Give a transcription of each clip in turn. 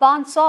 500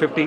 50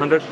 100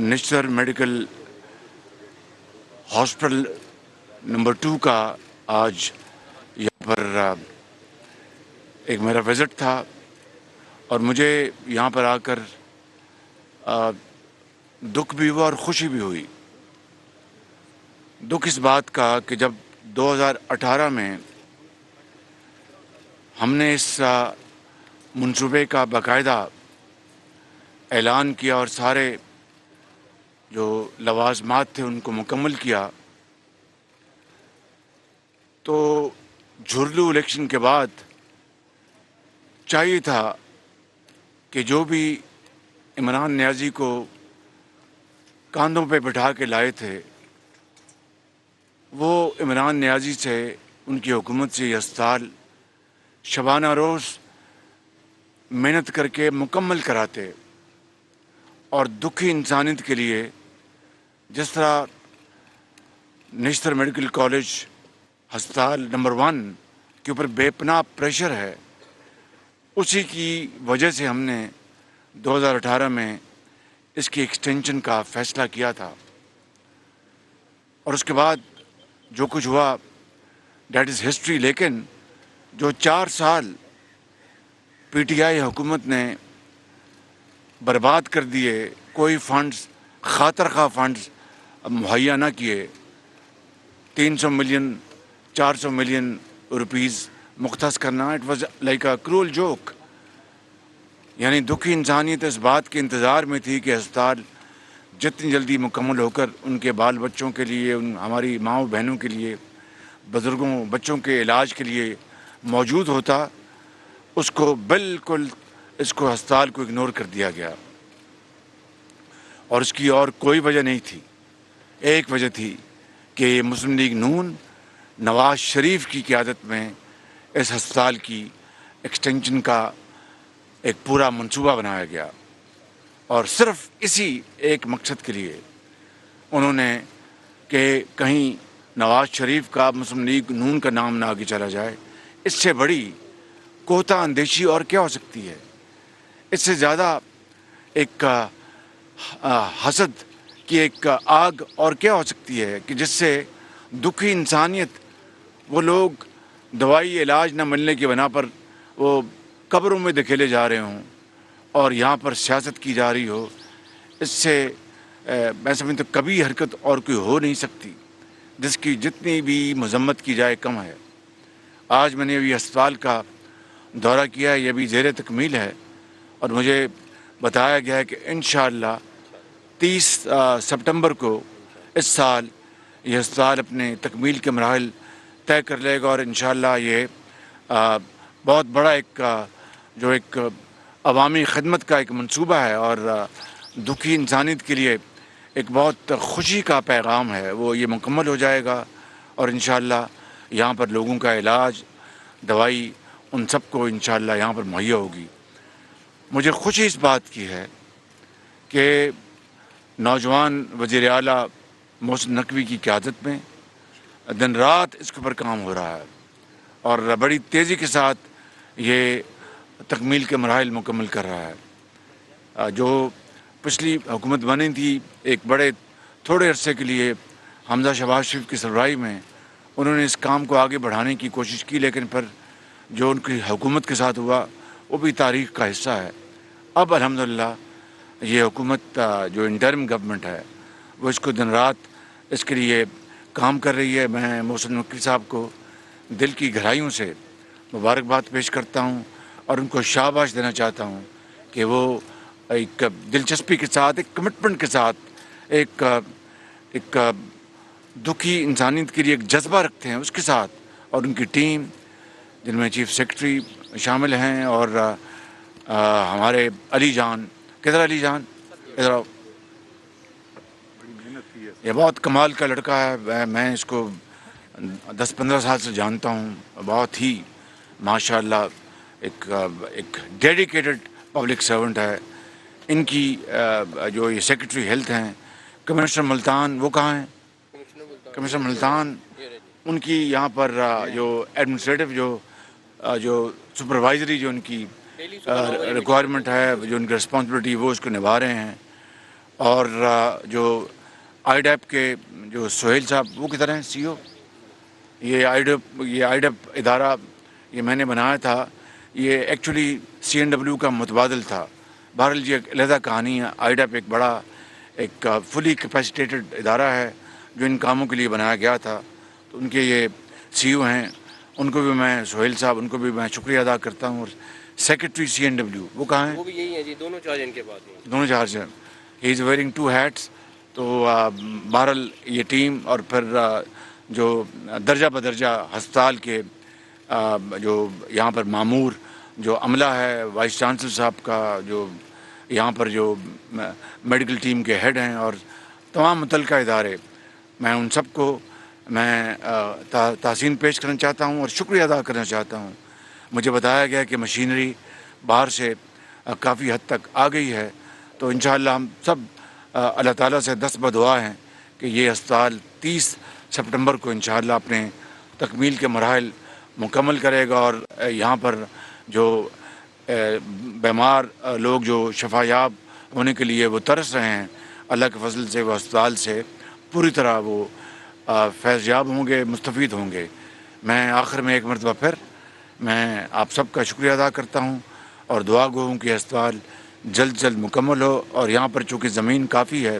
نشتر medical hospital number 2 کا آج یہاں پر ایک میرا وزٹ تھا، اور مجھے یہاں پر آ کر دکھ بھی ہوا اور خوشی بھی ہوئی۔ دکھ اس بات کا کہ جب 2018 میں ہم نے اس منصوبے کا باقاعدہ اعلان کیا اور سارے جو لوازمات تھے ان کو مکمل کیا، تو جھرلو الیکشن کے بعد چاہیے تھا کہ جو بھی عمران نیازی کو کاندھوں پہ بٹھا کے لائے تھے، وہ عمران نیازی سے، ان کی حکومت سے یہ اسپتال شبانہ روز محنت کر کے مکمل کراتے، اور دکھی انسانیت کے لیے جس طرح نشتر میڈیکل کالج ہسپتال نمبر 1 کے اوپر بے پناہ پریشر ہے، اسی کی وجہ سے ہم نے 2018 میں اس کی ایکسٹینشن کا فیصلہ کیا تھا، اور اس کے بعد جو کچھ ہوا دیٹ از ہسٹری۔ لیکن جو 4 سال پی ٹی آئی حکومت نے برباد کر دیے، کوئی فنڈز، خاطر خواہ فنڈز مہیا نہ کیے، 300 ملین 400 ملین روپیز مختص کرنا، it was like a cruel joke. یعنی دکھی انسانیت اس بات کے انتظار میں تھی کہ اسپتال جتنی جلدی مکمل ہو کر ان کے بال بچوں کے لیے، ہماری ماؤں بہنوں کے لیے، بزرگوں بچوں کے علاج کے لیے موجود ہوتا، اس کو بالکل اس کو ہسپتال کو اگنور کر دیا گیا، اور اس کی اور کوئی وجہ نہیں تھی۔ ایک وجہ تھی کہ مسلم لیگ نون نواز شریف کی قیادت میں اس ہسپتال کی ایکسٹینشن کا ایک پورا منصوبہ بنایا گیا، اور صرف اسی ایک مقصد کے لیے انہوں نے کہ کہیں نواز شریف کا مسلم لیگ نون کا نام نہ آگے چلا جائے۔ اس سے بڑی کوتا اندیشی اور کیا ہو سکتی ہے؟ اس سے زیادہ ایک حسد کی ایک آگ اور کیا ہو سکتی ہے کہ جس سے دکھی انسانیت، وہ لوگ دوائی علاج نہ ملنے کی بنا پر وہ قبروں میں دھکیلے جا رہے ہوں اور یہاں پر سیاست کی جا رہی ہو، اس سے میں سمجھتا ہوں کبھی حرکت اور کوئی ہو نہیں سکتی، جس کی جتنی بھی مذمت کی جائے کم ہے۔ آج میں نے ابھی اسپتال کا دورہ کیا ہے، یہ بھی زیر تکمیل ہے، اور مجھے بتایا گیا ہے کہ انشاءاللہ 30 سپٹمبر کو اس سال یہ اسپتال اپنے تکمیل کے مراحل طے کر لے گا، اور انشاءاللہ یہ بہت بڑا ایک جو ایک عوامی خدمت کا ایک منصوبہ ہے، اور دکھی انسانیت کے لیے ایک بہت خوشی کا پیغام ہے، وہ یہ مکمل ہو جائے گا، اور انشاءاللہ یہاں پر لوگوں کا علاج، دوائی، ان سب کو انشاءاللہ یہاں پر مہیا ہوگی۔ مجھے خوشی اس بات کی ہے کہ نوجوان وزیر اعلیٰ محسن نقوی کی قیادت میں دن رات اس کے اوپر کام ہو رہا ہے، اور بڑی تیزی کے ساتھ یہ تکمیل کے مراحل مکمل کر رہا ہے۔ جو پچھلی حکومت بنی تھی، ایک بڑے تھوڑے عرصے کے لیے حمزہ شہباز شریف کی سربراہی میں انہوں نے اس کام کو آگے بڑھانے کی کوشش کی، لیکن پھر جو ان کی حکومت کے ساتھ ہوا وہ بھی تاریخ کا حصہ ہے۔ اب الحمدللہ یہ حکومت جو انٹرم گورنمنٹ ہے وہ اس کو دن رات اس کے لیے کام کر رہی ہے۔ میں محسن نقوی صاحب کو دل کی گہرائیوں سے مبارکباد پیش کرتا ہوں، اور ان کو شاباش دینا چاہتا ہوں کہ وہ ایک دلچسپی کے ساتھ، ایک کمٹمنٹ کے ساتھ، ایک دکھی انسانیت کے لیے ایک جذبہ رکھتے ہیں اس کے ساتھ، اور ان کی ٹیم جن میں چیف سیکرٹری شامل ہیں، اور ہمارے علی جان، کدھر علی جان ادھر آؤ، یہ بہت کمال کا لڑکا ہے، میں اس کو 10-15 سال سے جانتا ہوں، بہت ہی ماشاءاللہ ایک ڈیڈیکیٹڈ پبلک سرونٹ ہے۔ ان کی جو یہ سیکرٹری ہیلتھ ہیں کمشنر ملتان، وہ کہاں ہیں؟ کمشنر ملتان، ان کی یہاں پر جو ایڈمنسٹریٹو جو سپروائزری جو ان کی ریکوائرمنٹ ہے، جو ان کی رسپانسبلٹی وہ اس کو نبھا رہے ہیں، اور جو آئی ڈیپ کے جو سہیل صاحب وہ کدھر ہیں سی او. یہ آئی ڈیپ ادارہ یہ میں نے بنایا تھا. یہ ایکچولی CNW کا متبادل تھا. بہرحال یہ ایک علیحدہ کہانی ہے. آئی ڈیپ ایک بڑا ایک فلی کیپیسیٹیٹڈ ادارہ ہے جو ان کاموں کے لیے بنایا گیا تھا. تو ان کے یہ CEO ہیں, ان کو بھی میں سہیل صاحب ان کو بھی میں شکریہ ادا کرتا ہوں. اور سیکرٹری CNW وہ کہاں ہیں؟ وہ بھی یہی ہیں جی, دونوں چارج ان کے پاس ہیں. دونوں چارج ہیں. ہی از ویئرنگ 2 hats. تو بہرحال یہ ٹیم اور پھر جو درجہ بدرجہ ہسپتال کے جو یہاں پر معمور جو عملہ ہے, وائس چانسلر صاحب کا جو یہاں پر جو میڈیکل ٹیم کے ہیڈ ہیں اور تمام متعلقہ ادارے, میں ان سب کو میں تحسین پیش کرنا چاہتا ہوں اور شکریہ ادا کرنا چاہتا ہوں. مجھے بتایا گیا کہ مشینری باہر سے کافی حد تک آ گئی ہے. تو انشاءاللہ ہم سب اللہ تعالیٰ سے دست بدعا ہیں کہ یہ ہسپتال 30 سپٹمبر کو انشاءاللہ اپنے تکمیل کے مراحل مکمل کرے گا. اور یہاں پر جو بیمار لوگ جو شفا یاب ہونے کے لیے وہ ترس رہے ہیں, اللہ کے فضل سے وہ ہسپتال سے پوری طرح وہ فیض یاب ہوں گے, مستفید ہوں گے. میں آخر میں ایک مرتبہ پھر میں آپ سب کا شکریہ ادا کرتا ہوں اور دعا گو ہوں کہ ہسپتال جلد مکمل ہو. اور یہاں پر چونکہ زمین کافی ہے,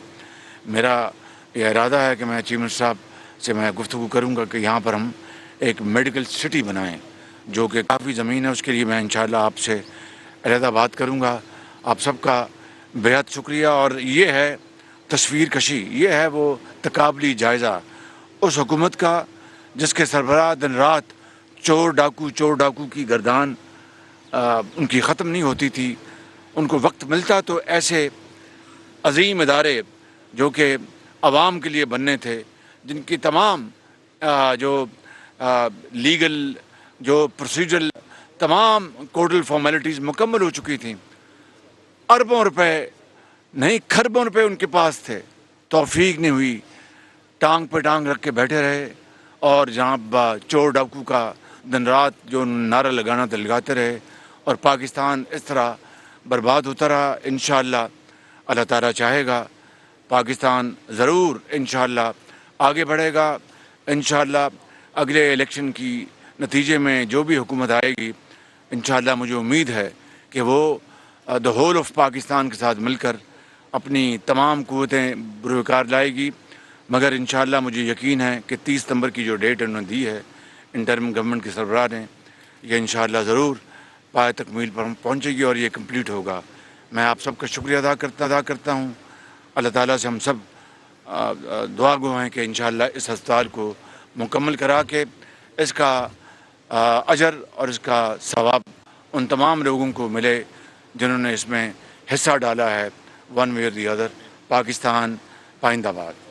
میرا یہ ارادہ ہے کہ میں چیف منسٹر صاحب سے میں گفتگو کروں گا کہ یہاں پر ہم ایک میڈیکل سٹی بنائیں, جو کہ کافی زمین ہے. اس کے لیے میں انشاءاللہ آپ سے علیحدہ بات کروں گا. آپ سب کا بہت شکریہ. اور یہ ہے تصویر کشی, یہ ہے وہ تقابلی جائزہ اس حکومت کا جس کے سربراہ دن رات چور ڈاکو کی گردان ان کی ختم نہیں ہوتی تھی. ان کو وقت ملتا تو ایسے عظیم ادارے جو کہ عوام کے لیے بننے تھے, جن کی تمام جو لیگل جو پروسیجرل تمام کوڈل فارمیلٹیز مکمل ہو چکی تھیں, اربوں روپے نہیں کھربوں روپے ان کے پاس تھے, توفیق نہیں ہوئی, ٹانگ پہ ٹانگ رکھ کے بیٹھے رہے. اور جہاں چور ڈاکو کا دن رات جو نعرہ لگانا تھا لگاتے رہے, اور پاکستان اس طرح برباد ہوتا رہا. انشاءاللہ اللہ تعالیٰ چاہے گا پاکستان ضرور انشاءاللہ آگے بڑھے گا. انشاءاللہ اگلے الیکشن کی نتیجے میں جو بھی حکومت آئے گی, انشاءاللہ مجھے امید ہے کہ وہ دا ہول آف پاکستان کے ساتھ مل کر اپنی تمام قوتیں بروکار لائے گی. مگر انشاءاللہ مجھے یقین ہے کہ 30 ستمبر کی جو ڈیٹ انہوں نے دی ہے انٹرم گورنمنٹ کے سربراہ نے, یہ انشاءاللہ ضرور پائے تکمیل پر پہنچے گی اور یہ کمپلیٹ ہوگا. میں آپ سب کا شکریہ ادا کرتا ہوں. اللہ تعالیٰ سے ہم سب دعا گو ہیں کہ انشاءاللہ اس ہسپتال کو مکمل کرا کے اس کا اجر اور اس کا ثواب ان تمام لوگوں کو ملے جنہوں نے اس میں حصہ ڈالا ہے, ون وے اور دی ادر. پاکستان پائندہ باد.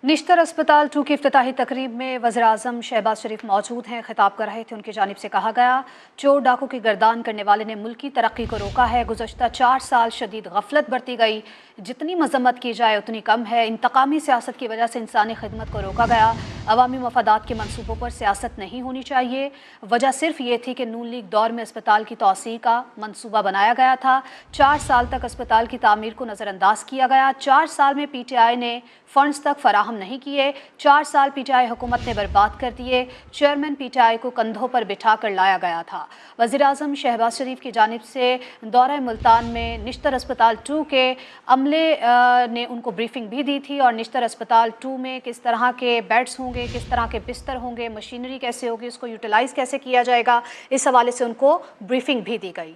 نشتر اسپتال 2 کی افتتاحی تقریب میں وزیر اعظم شہباز شریف موجود ہیں. خطاب کر رہے تھے. ان کی جانب سے کہا گیا, چور ڈاکو کی گردان کرنے والے نے ملک کی ترقی کو روکا ہے. گزشتہ 4 سال شدید غفلت برتی گئی, جتنی مذمت کی جائے اتنی کم ہے. انتقامی سیاست کی وجہ سے انسانی خدمت کو روکا گیا. عوامی مفادات کے منصوبوں پر سیاست نہیں ہونی چاہیے. وجہ صرف یہ تھی کہ نون لیگ دور میں اسپتال کی توسیع کا منصوبہ بنایا گیا تھا. 4 سال تک اسپتال کی تعمیر کو نظر انداز کیا گیا. 4 سال میں PTI نے فنڈز تک فراہم نہیں کیے. 4 سال PTI حکومت نے برباد کر دیے. چیئرمین PTI کو کندھوں پر بٹھا کر لایا گیا تھا. وزیر اعظم شہباز شریف کی جانب سے دورہ ملتان میں نشتر اسپتال 2 کے عملے نے ان کو بریفنگ بھی دی تھی, اور نشتر اسپتال 2 میں کس طرح کے بیڈز ہوں گے, کس طرح کے بستر ہوں گے, مشینری کیسے ہوگی, اس کو یوٹیلائز کیسے کیا جائے گا, اس حوالے سے ان کو بریفنگ بھی دی گئی.